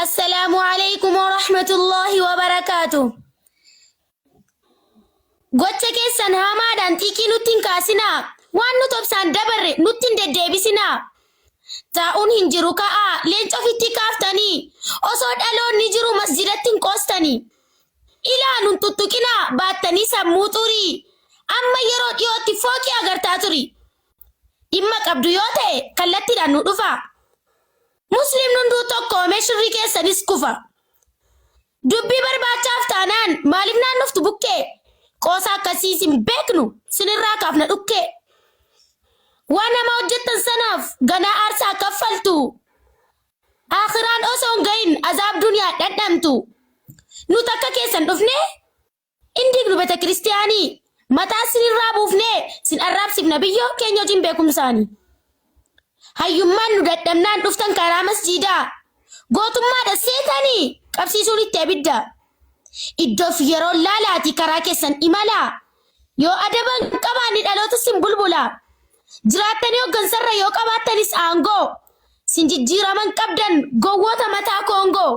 السلام عليكم ورحمة الله وبركاته. Gocha keessan hamaadhaan xiiqii nutti hin kaasinaa. Waan nu tobsaan dabarre nutti hin deddeebisinaa. Taa'uun hin jiru ka'aa leenca ofitti kaaftanii osoo dhaloonni jiru masjidatti hin qoostanii. Ilaaluun tuttuqinaa baattanii sammuu xurii. Amma yeroo dhiyootti fooqii agartaa turi. Dhimma qabdu yoo ta'e kallattiidhaan nu dhufa. Musliimni hunduu tokkoomee shirri keessanis kufa. Dubbii barbaachaaf taanaan maaliif naannoftu bukkee? Qoosaa akkasiis hin beeknu sinirraa kaafna dhukkee. Waan nama hojjettan sanaaf ganaa aarsaa kaffaltu. Akhiraan osoo hin gahin azaab duniyaa dhandhamtu. Nu takka keessan dhufne indiignu beta kiristiyaanii mataa sinirraa buufne sin arraabsifna biyyoo keenya hojiin beekumsaanii. Hayyummaan nu dadhabnaan dhuftan karaa masjiidaa. Gootummaadha seetanii qabsiisuun itti abidda. Iddoof yeroo laalaati karaa keessan imalaa. Yoo adaban qabaanni dhaloota sin bulbula. Jiraattanii hoggansarra yoo qabaattanis aangoo. Sin jijjiiraman qabdan gowwoota mataa koongoo.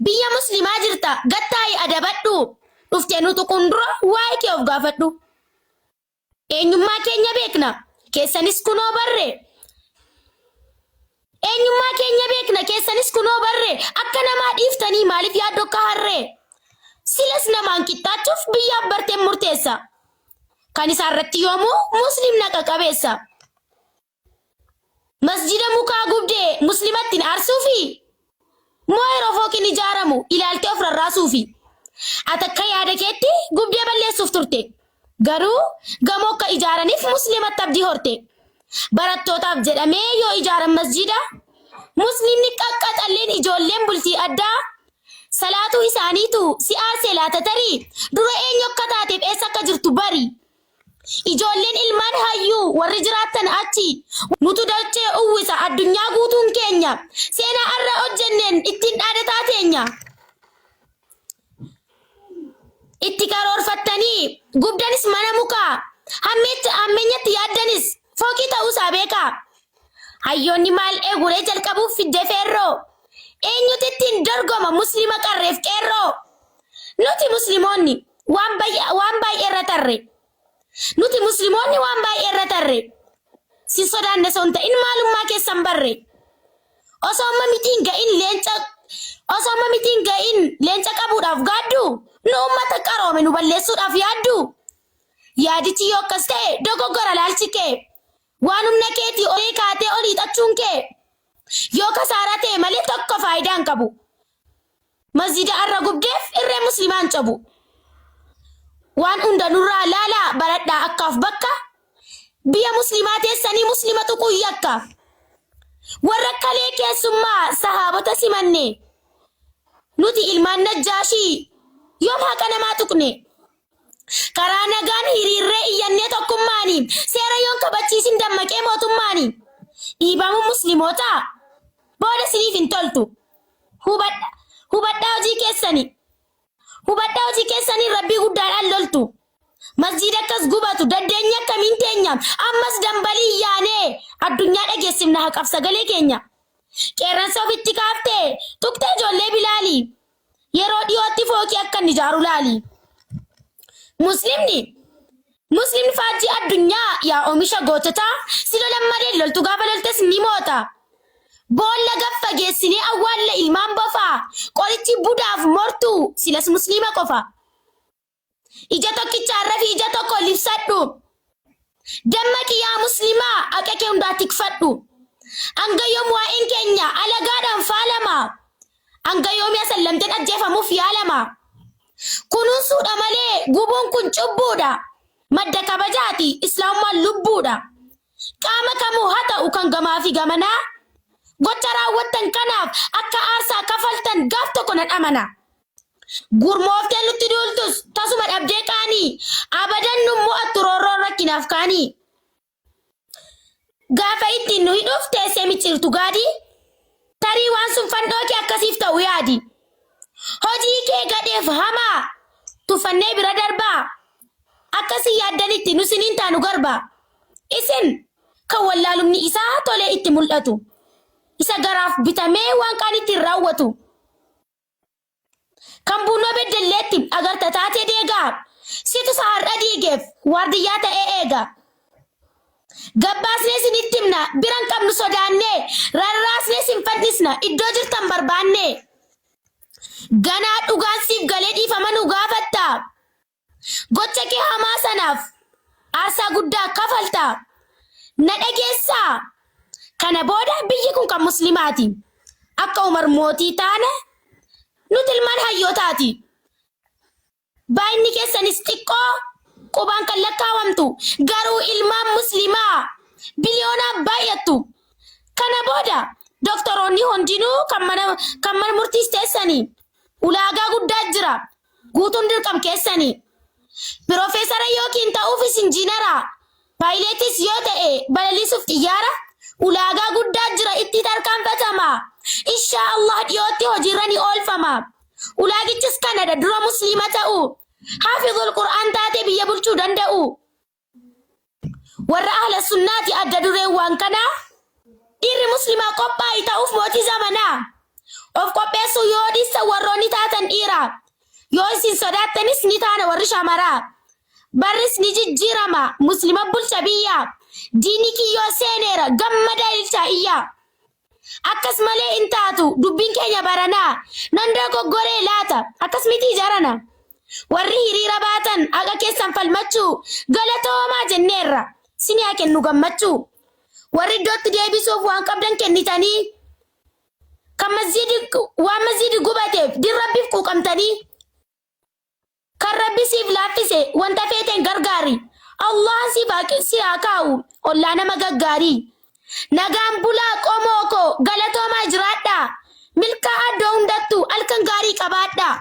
Biyya muslimaa jirta gattaayi adabadhu. Dhuftee nu tuqundura waa'ee kee of gaafadhu. Eenyummaa keenya beekna keessanis kunoo barre. Eenyummaa keenya beekna keessanis kunoo barre akka namaa dhiiftanii maaliif yaaddoo akka harree. Silas namaan qixxaachuuf biyyaaf barteen murteessa. Kan isaarratti yoomuu musliim naqa qabeessa. Masjida mukaa gubdee muslimattiin aarsuufi moo yeroo fooqiin ijaaramu ilaaltee of rarraasuufi. Ati akka yaada keetti gubdee balleessuuf turte. Garuu gamoo akka ijaaraniif muslimatti abdii horte. Barattootaaf jedhamee yoo ijaaran masjida muslimni qaqqaxalleen ijoolleen bultii addaa salaatuu isaaniitu si aarsee laata tarii dura eenyu akka taateef eessa akka jirtu bari. Ijoolleen ilmaan hayyuu warri jiraattan achi nutu dachee uwwisa addunyaa guutuun keenya seenaa irra hojjenneen ittiin dhaadataa teenya. Itti karoorfattanii gubdanis mana mukaa hammeenyatti yaaddanis fooqii ta'uusaa beekaa. Hayyoonni maal eeguree jalqabuuf fidde feerroo. Eenyutu ittiin dorgoma muslima qarreef qeerroo. Nuti muslimoonni waan baay'ee irra tarre. Nuti muslimoonni waan baay'ee irra tarre. Si sodaanne son ta'in maalummaa keessan barre. Osoo amma mitiin ga'in leenca qabuudhaaf gaaddu nu ummata qaroome nu balleessuudhaaf yaaddu. Yaadichi yoo akkas ta'e dogoggora laalchi kee. Waan humna keetii olii kaatee olii xachuun kee. Yoo kasaaraa ta'e malee tokko faayidaa hin qabu. Masjida arra gubdeef irree muslimaan cabu. Waan hunda nurraa laalaa baradhaa akkaaf bakka. Biyya muslimaa teessanii muslima tuquu yakka. Warra kalee keessummaa sahaabota simanne. Nuti ilmaan najjaashii yoom haqa namaa tuqne. Karaa nagaan hiriirree iyyannee tokkummaanii seera yoon kabachiisin dammaqee mootummaanii. Dhiibamu muslimootaa booda siniif hin toltu. Hubadhaa hojii keessanii. Hubadhaa hojii keessanii rabbii guddaadhaan loltu. Masjida akkas gubatu dandeenya akkamiin teenya ammas dambalii yaanee addunyaa dhageessifna haqaaf sagalee keenya. Qeerransa ofitti kaaftee tuqtee ijoollee bilaalii. Yeroo dhiyootti fooqii akka inni ijaaru laali. Muslimni faajjii addunyaa yaa oomisha goototaa si lolammadee loltu gaafa loltes ni moota. Boolla gaffa geessinee awwaalla ilmaan bofaa qorichi budaaf mortuu silas muslima qofa. Ija tokkichaarra fi ija tokko libsadhu. Dammaqi yaa muslimaa haqa kee hundaa tikfadhu. Hanga yoom waa'een keenya alagaadhaan faalama. Hanga yoom yaa sallamteen ajjeefamuuf yaalama. Kunuunsuudha malee gubuun kun cubbuudha. Madda kabajaati islaamummaan lubbuudha. Qaama kamuu haa ta'u kan gamaa fi gamanaa. Gocha raawwattan kanaaf akka aarsaa kafaltan gaaf tokko nan amana. Gurmooftee nutti duultus tasuma dhabdee qaanii. Abadan nu mo'attu roorroon rakkinaaf kaanii. Gaafa ittiin nu hidhuuf teessee micciirtu gaadii. Tarii waan sun fannoo kee akkasiif ta'u yaadi. Hojii kee gadheef hamaa tuffannee bira darbaa. Akkasii yaaddanitti nu siniin taanu garbaa. Isin kan wallaalumni isaa tolee itti mul'atu. isa garaaf bitamee waan qaanitti raawwatu kan bunoo beddelleetti agarta taatee deegaa situ saarra diigeef waardiyyaa ta'ee eega gabbaasnee isinitti himna biran qabnu sodaannee rarraasnee isin fadhisna iddoo jirtan barbaanne ganaa dhugaan siif galee dhiifama nu gaafatta gocha kee hamaa sanaaf aarsaa guddaa kafalta na dhageessaa kana booda biyyi kun kan muslimaati akka Umar mootii taane nuti ilmaan hayyootaati baay'inni keessanis xiqqoo qubaan kan lakkaawamtu garuu ilmaan muslimaa biliyoonaan baay'attu kana booda doktoroonni hundinuu kan mana murtiis teessanii ulaagaa guddaa jira guutuun dirqam keessanii Piroofeesara yookiin ta'uufis injiinara paayileetis yoo ta'e balaliisuuf xiyyaara ulaagaa guddaa jira itti tarkaanfatama inshaallah dhiyootti hojiirra ni oolfama ulaagichis kanadha dura musliima ta'u haafizul qur'aan taate biyya bulchuu danda'u warra ahla sunnaati adda dureewwan kana dhiirri muslimaa qophaa'ii ta'uuf mootii zamanaa of qopheessuu yoo dhissa warroonni taatan dhiira yoo isin sodaattanis ni taana warri shamaraa barris ni jijjiirama muslima bulcha biyya diini kiyyoo seeneera gammada ilcha iyya akkas malee in taatu dubbiin keenya baranaa nandoo goggoree laata akkas miti jarana warri hiriira baatan aga keessan falmachuu galatoomaa jenneerra sini haa kennu gammachuu warri iddootti deebisuuf waan qabdan kennitanii kan masjidi gubateef din rabbiif quuqamtanii kan rabbi siif laaffise wanta feeteen gargaari Allah si haa kaa'u ollaa nama gaggaarii nagaan bulaa qomoo koo galatoomaa jiraadhaa milkaa addoo hundattu halkan gaarii qabaadhaa